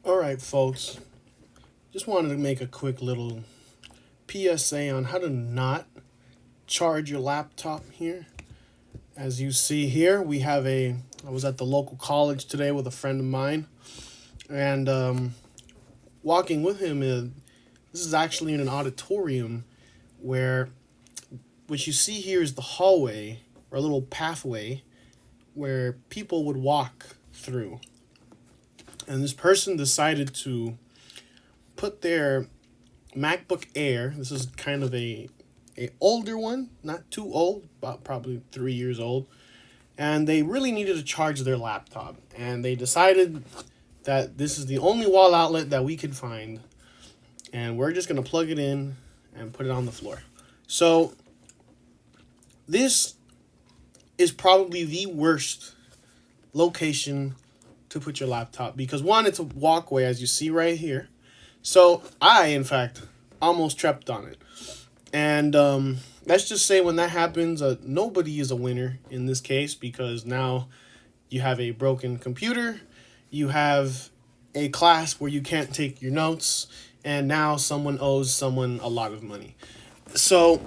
All right, folks. Just wanted to make a quick little PSA on how to not charge your laptop here. As you see here, I was at the local college today with a friend of mine, and walking with him, this is actually in an auditorium where what you see here is the hallway or a little pathway where people would walk through. And this person decided to put their MacBook Air. This is kind of a older one, not too old, about probably 3 years old. And they really needed to charge their laptop. And they decided that this is the only wall outlet that we could find. And we're just going to plug it in and put it on the floor. So this is probably the worst location to put your laptop because one, it's a walkway as you see right here. So I, in fact, almost tripped on it. And let's just say when that happens, nobody is a winner in this case because now you have a broken computer, you have a class where you can't take your notes, and now someone owes someone a lot of money. So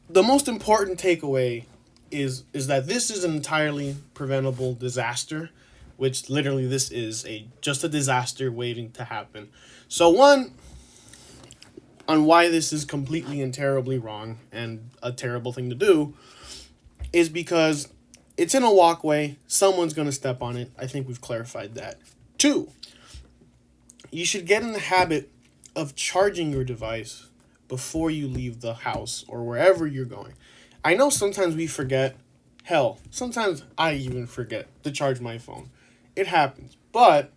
the most important takeaway is that this is an entirely preventable disaster, which literally this is just a disaster waiting to happen. So one, on why this is completely and terribly wrong and a terrible thing to do is because it's in a walkway, someone's going to step on it. I think we've clarified that. Two, you should get in the habit of charging your device before you leave the house or wherever you're going. I know sometimes we forget. Hell, sometimes I even forget to charge my phone. It happens. But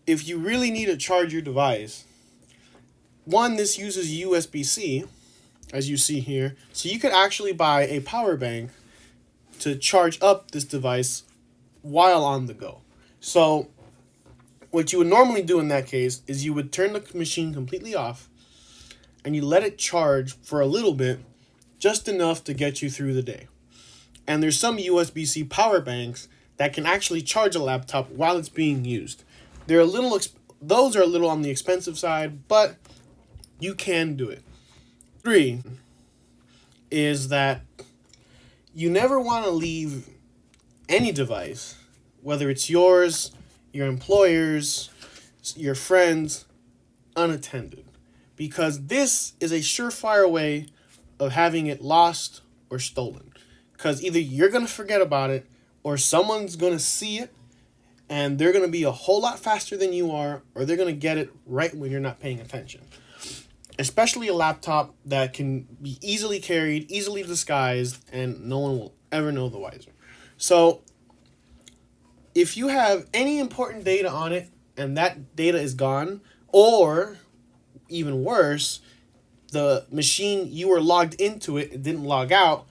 if you really need to charge your device, one, this uses USB-C, as you see here. So you could actually buy a power bank to charge up this device while on the go. So what you would normally do in that case is you would turn the machine completely off and you let it charge for a little bit, just enough to get you through the day. And there's some USB-C power banks that can actually charge a laptop while it's being used. Those are a little on the expensive side, but you can do it. Three is that you never want to leave any device, whether it's yours, your employer's, your friends, unattended. Because this is a surefire way of having it lost or stolen. Because either you're going to forget about it or someone's going to see it and they're going to be a whole lot faster than you are, or they're going to get it right when you're not paying attention. Especially a laptop that can be easily carried, easily disguised, and no one will ever know the wiser. So if you have any important data on it and that data is gone, or even worse, the machine you were logged into it didn't log out,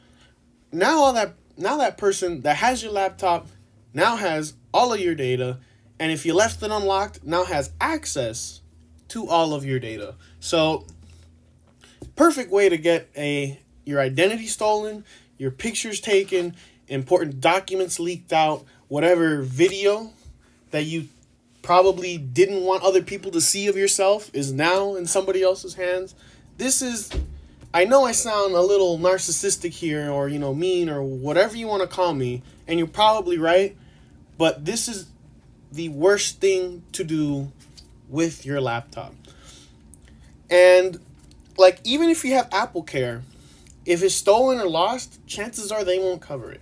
now that person that has your laptop now has all of your data, and if you left it unlocked, now has access to all of your data. So perfect way to get your identity stolen, your pictures taken, important documents leaked out, whatever video that you probably didn't want other people to see of yourself is now in somebody else's hands. I know I sound a little narcissistic here or, mean or whatever you want to call me, and you're probably right, but this is the worst thing to do with your laptop. And even if you have Apple Care, if it's stolen or lost, chances are they won't cover it.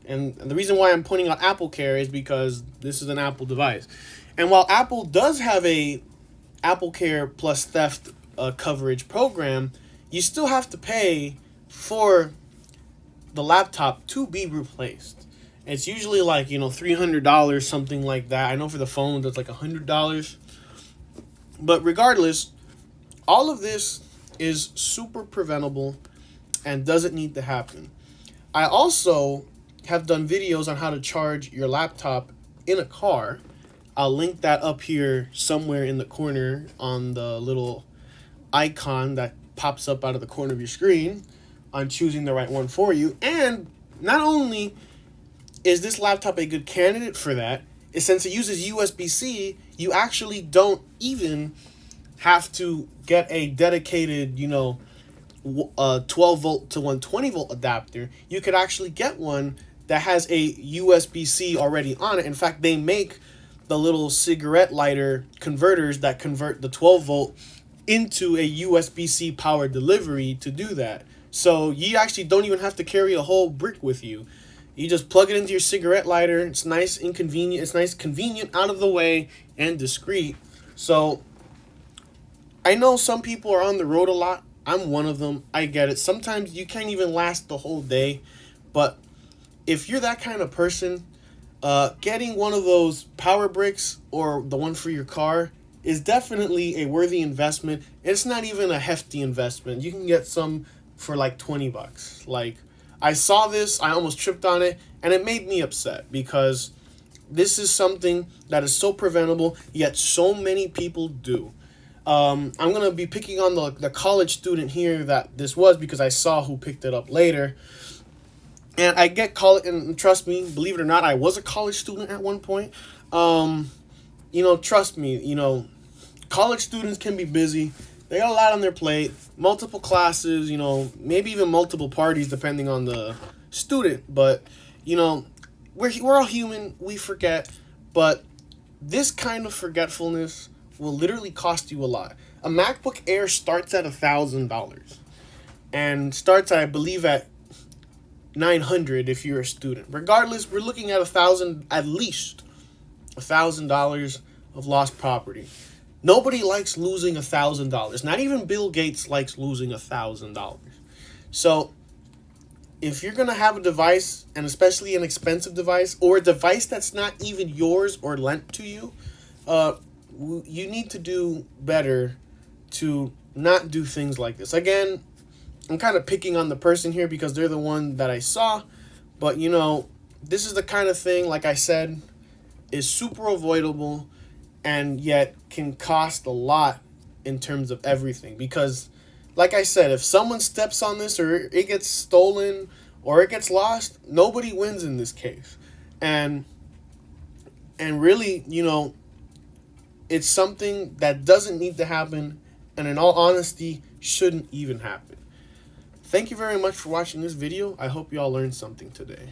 And the reason why I'm pointing out Apple Care is because this is an Apple device. And while Apple does have a Apple Care plus theft coverage program, you still have to pay for the laptop to be replaced. It's usually $300, something like that. I know for the phone that's $100. But regardless, all of this is super preventable and doesn't need to happen. I also have done videos on how to charge your laptop in a car. I'll link that up here somewhere in the corner on the little icon that pops up out of the corner of your screen on choosing the right one for you. And not only is this laptop a good candidate for that, since it uses USB-C, you actually don't even have to get a dedicated, 12 volt to 120 volt adapter. You could actually get one that has a USB-C already on it. In fact, they make the little cigarette lighter converters that convert the 12 volt into a USB-C power delivery to do that. So you actually don't even have to carry a whole brick with you. You just plug it into your cigarette lighter. It's nice and convenient. It's nice, convenient, out of the way, and discreet. So I know some people are on the road a lot. I'm one of them. I get it. Sometimes you can't even last the whole day. But if you're that kind of person, getting one of those power bricks or the one for your car is definitely a worthy investment. It's not even a hefty investment. You can get some for like $20. Like, I saw this, I almost tripped on it, and it made me upset because this is something that is so preventable, yet so many people do. I'm going to be picking on the college student here that this was because I saw who picked it up later. And I get college, and trust me, believe it or not, I was a college student at one point. Trust me, college students can be busy. They got a lot on their plate, multiple classes, maybe even multiple parties depending on the student. But, we're all human, we forget. But this kind of forgetfulness will literally cost you a lot. A MacBook Air starts at $1,000 and starts, I believe, at $900 if you're a student. Regardless, we're looking at at least $1,000 of lost property. Nobody likes losing $1,000. Not even Bill Gates likes losing $1,000. So if you're gonna have a device, and especially an expensive device, or a device that's not even yours or lent to you, you need to do better to not do things like this. Again, I'm kind of picking on the person here because they're the one that I saw, but this is the kind of thing, like I said, is super avoidable and yet can cost a lot in terms of everything. Because, like I said, if someone steps on this or it gets stolen or it gets lost, nobody wins in this case. And really, it's something that doesn't need to happen, and in all honesty, shouldn't even happen. Thank you very much for watching this video. I hope you all learned something today.